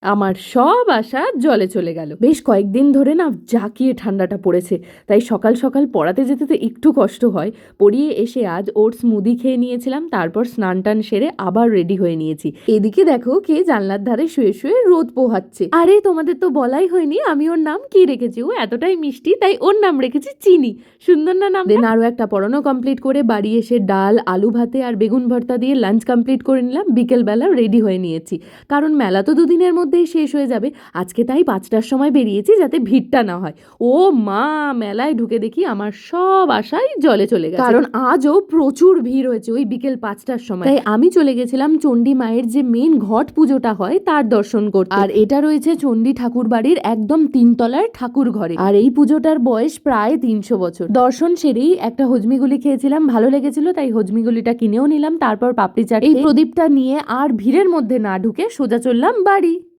আমার সব আশা জলে চলে গেল। বেশ কয়েকদিন ধরে না জাঁকিয়ে ঠান্ডাটা পড়েছে, তাই সকাল সকাল পড়াতে যেতে তো একটু কষ্ট হয়। পড়িয়ে এসে আজ ওটস মুদি খেয়ে নিয়েছিলাম, তারপর স্নান টান সেরে আবার রেডি হয়ে নিয়েছি। এদিকে দেখো কে জানলার ধারে শুয়ে শুয়ে রোদ পোহাচ্ছে। আরে তোমাদের তো বলাই হয়নি আমি ওর নাম কি রেখেছি। ও এতটাই মিষ্টি তাই ওর নাম রেখেছি চিনি। সুন্দর না নাম? দেন আরও একটা পড়ানো কমপ্লিট করে বাড়ি এসে ডাল, আলু ভাতে আর বেগুন ভর্তা দিয়ে লাঞ্চ কমপ্লিট করে নিলাম। বিকেলবেলা রেডি হয়ে নিয়েছি, কারণ মেলা তো দুদিনের মধ্যেই শেষ হয়ে যাবে। আজকে তাই 5টার সময় বেরিয়েছি যাতে ভিড়টা না হয়। ও মা, মেলায় ঢুকে দেখি আমার সব আশাই জলে চলে গেছে, কারণ আজও প্রচুর ভিড় হয়েছে ওই বিকেল 5টার সময়। তাই আমি চলে গেছিলাম চণ্ডী মায়ের যে মেন ঘট পুজোটা হয় তার দর্শন করতে। আর এটা রয়েছে চণ্ডী ঠাকুর বাড়ির একদম 3তলার ঠাকুর ঘরে। আর এই পুজোটার বয়স প্রায় 300 বছর। দর্শন সেরেই একটা হজমিগুলি খেয়েছিলাম, ভালো লেগেছিল তাই হজমিগুলিটা কিনেও নিলাম। তারপর পাপড়ি চাট এই প্রদীপটা নিয়ে আর ভিড়ের মধ্যে না ঢুকে সোজা চললাম বাড়ি।